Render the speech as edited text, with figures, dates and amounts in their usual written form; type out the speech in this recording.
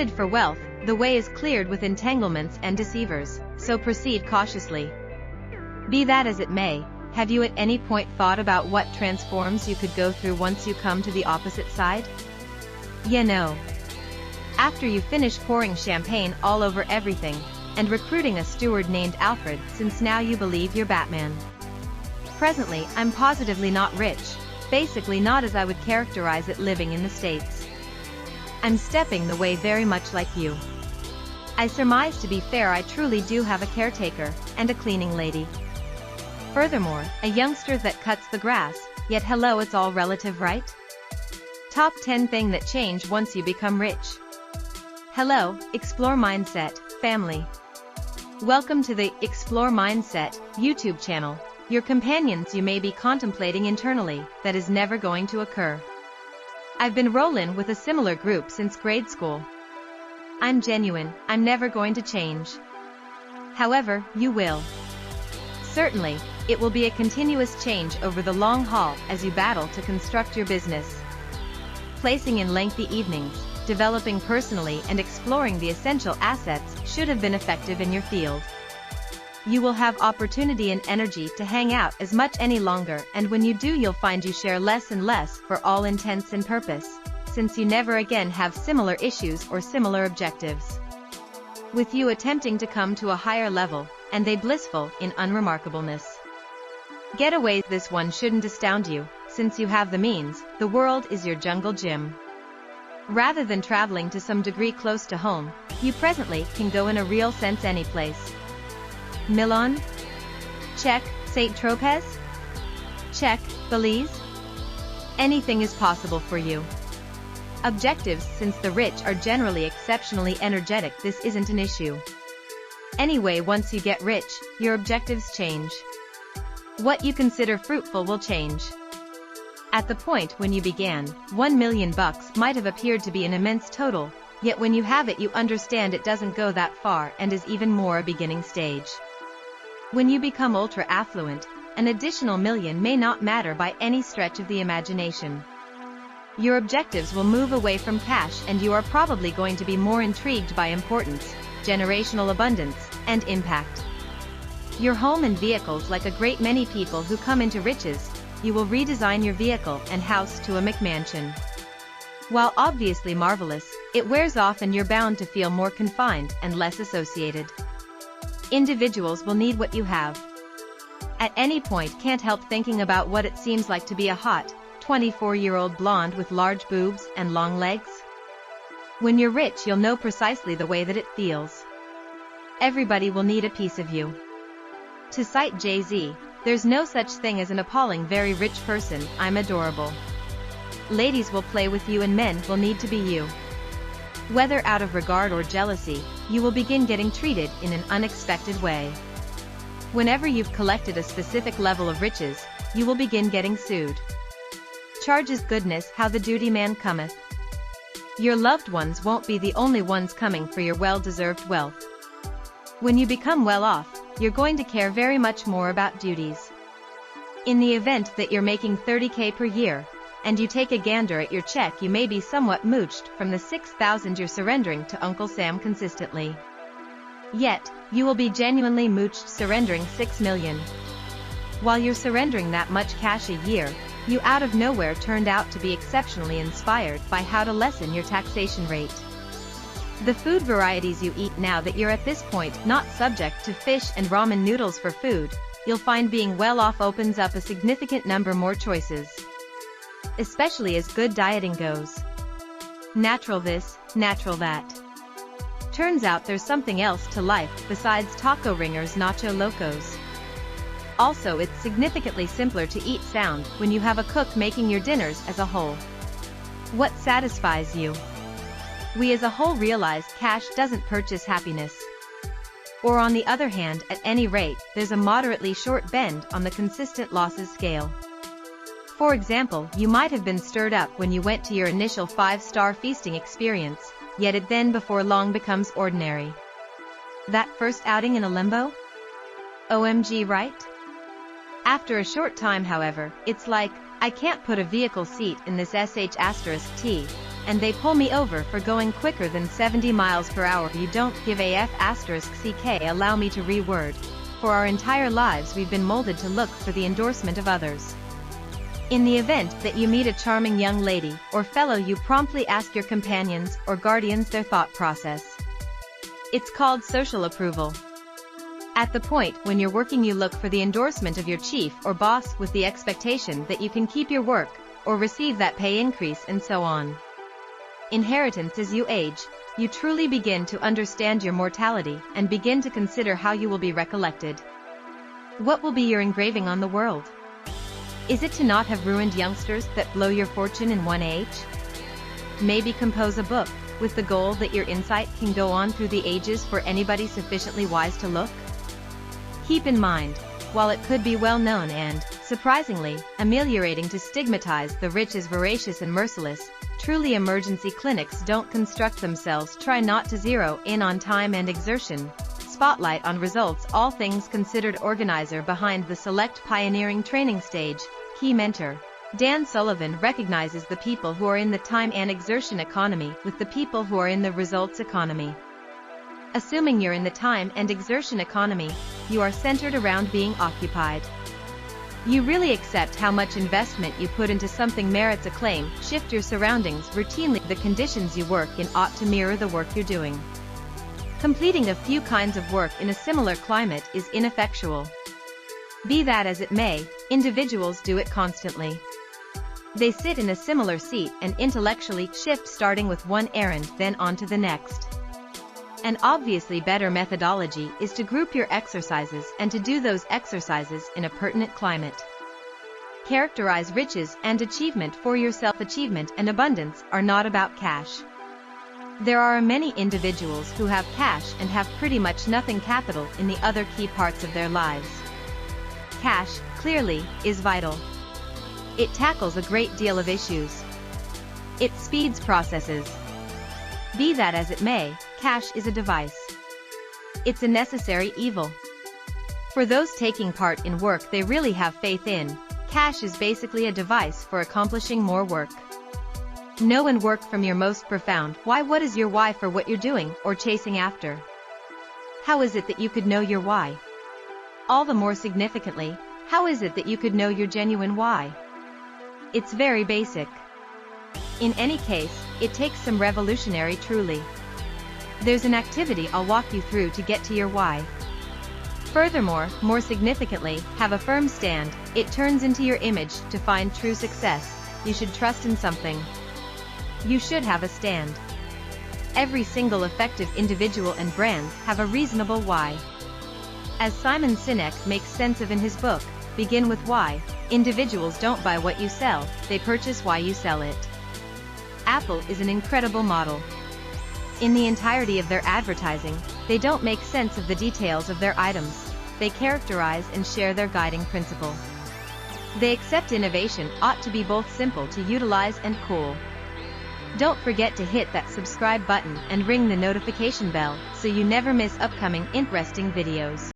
Headed for wealth, the way is cleared with entanglements and deceivers, so proceed cautiously. Be that as it may, have you at any point thought about what transforms you could go through once you come to the opposite side? You know. After you finish pouring champagne all over everything, and recruiting a steward named Alfred since now you believe you're Batman. Presently, I'm positively not rich, basically not as I would characterize it living in the States. I'm stepping the way very much like you. I surmise, to be fair, I truly do have a caretaker, and a cleaning lady. Furthermore, a youngster that cuts the grass, yet hello, it's all relative, right? Top 10 thing that change once you become rich. Hello, Explore Mindset, family. Welcome to the Explore Mindset YouTube channel, your companions you may be contemplating internally, that is never going to occur. I've been rolling with a similar group since grade school. I'm genuine, I'm never going to change. However, you will. Certainly, it will be a continuous change over the long haul as you battle to construct your business. Placing in lengthy evenings, developing personally and exploring the essential assets should have been effective in your field. You will have opportunity and energy to hang out as much any longer, and when you do you'll find you share less and less for all intents and purpose, since you never again have similar issues or similar objectives. With you attempting to come to a higher level, and they blissful in unremarkableness. Getaways, this one shouldn't astound you, since you have the means, the world is your jungle gym. Rather than traveling to some degree close to home, you presently can go in a real sense any place. Milan? Check. St. Tropez? Check. Belize? Anything is possible for you. Objectives, since the rich are generally exceptionally energetic, this isn't an issue. Anyway, once you get rich, your objectives change. What you consider fruitful will change. At the point when you began, $1 million might have appeared to be an immense total, yet when you have it you understand it doesn't go that far and is even more a beginning stage. When you become ultra-affluent, an additional million may not matter by any stretch of the imagination. Your objectives will move away from cash and you are probably going to be more intrigued by importance, generational abundance, and impact. Your home and vehicles, like a great many people who come into riches, you will redesign your vehicle and house to a McMansion. While obviously marvelous, it wears off and you're bound to feel more confined and less associated. Individuals will need what you have. At any point can't help thinking about what it seems like to be a hot, 24-year-old blonde with large boobs and long legs. When you're rich you'll know precisely the way that it feels. Everybody will need a piece of you. To cite Jay-Z, there's no such thing as an appalling very rich person, I'm adorable. Ladies will play with you and men will need to be you. Whether out of regard or jealousy, you will begin getting treated in an unexpected way. Whenever you've collected a specific level of riches, you will begin getting sued. Charges goodness how the duty man cometh. Your loved ones won't be the only ones coming for your well-deserved wealth. When you become well off, you're going to care very much more about duties. In the event that you're making $30,000 per year, and you take a gander at your check, you may be somewhat mooched from the $6,000 you're surrendering to Uncle Sam consistently. Yet, you will be genuinely mooched surrendering $6 million. While you're surrendering that much cash a year, you out of nowhere turned out to be exceptionally inspired by how to lessen your taxation rate. The food varieties you eat now that you're at this point not subject to fish and ramen noodles for food, you'll find being well off opens up a significant number more choices. Especially as good dieting goes. Natural this, natural that. Turns out there's something else to life besides taco ringers, nacho locos. Also, it's significantly simpler to eat sound when you have a cook making your dinners as a whole. What satisfies you? We as a whole realize cash doesn't purchase happiness. Or on the other hand, at any rate, there's a moderately short bend on the consistent losses scale. For example, you might have been stirred up when you went to your initial 5-star feasting experience, yet it then before long becomes ordinary. That first outing in a limbo? OMG, right? After a short time, however, it's like, I can't put a vehicle seat in this sh*t, and they pull me over for going quicker than 70 miles per hour. You don't give a f asterisk ck. Allow me to reword. For our entire lives we've been molded to look for the endorsement of others. In the event that you meet a charming young lady or fellow, you promptly ask your companions or guardians their thought process. It's called social approval. At the point when you're working, you look for the endorsement of your chief or boss with the expectation that you can keep your work or receive that pay increase and so on. Inheritance. As you age, you truly begin to understand your mortality and begin to consider how you will be recollected. What will be your engraving on the world? Is it to not have ruined youngsters that blow your fortune in one age? Maybe compose a book with the goal that your insight can go on through the ages for anybody sufficiently wise to look. Keep in mind, while it could be well known and, surprisingly, ameliorating to stigmatize the rich as voracious and merciless, truly emergency clinics don't construct themselves. Try not to zero in on time and exertion. Spotlight on results. All things considered. Organizer behind the select pioneering training stage, key mentor. Dan Sullivan recognizes the people who are in the time and exertion economy with the people who are in the results economy. Assuming you're in the time and exertion economy, you are centered around being occupied. You really accept how much investment you put into something merits acclaim. Shift your surroundings routinely. The conditions you work in ought to mirror the work you're doing. Completing a few kinds of work in a similar climate is ineffectual. Be that as it may, individuals do it constantly. They sit in a similar seat and intellectually shift, starting with one errand then on to the next. An obviously better methodology is to group your exercises and to do those exercises in a pertinent climate. Characterize riches and achievement for yourself. Achievement and abundance are not about cash. There are many individuals who have cash and have pretty much nothing capital in the other key parts of their lives. Cash, clearly, is vital. It tackles a great deal of issues. It speeds processes. Be that as it may, cash is a device. It's a necessary evil. For those taking part in work they really have faith in, cash is basically a device for accomplishing more work. Know and work from your most profound why. What is your why for what you're doing or chasing after? How is it that you could know your why? All the more significantly, how is it that you could know your genuine why? It's very basic. In any case, it takes some revolutionary truly. There's an activity I'll walk you through to get to your why. Furthermore, more significantly, have a firm stand. It turns into your image. To find true success, you should trust in something. You should have a stand. Every single effective individual and brands have a reasonable why. As Simon Sinek makes sense of in his book, Begin with Why, individuals don't buy what you sell, they purchase why you sell it. Apple is an incredible model. In the entirety of their advertising, they don't make sense of the details of their items. They characterize and share their guiding principle. They accept innovation ought to be both simple to utilize and cool. Don't forget to hit that subscribe button and ring the notification bell so you never miss upcoming interesting videos.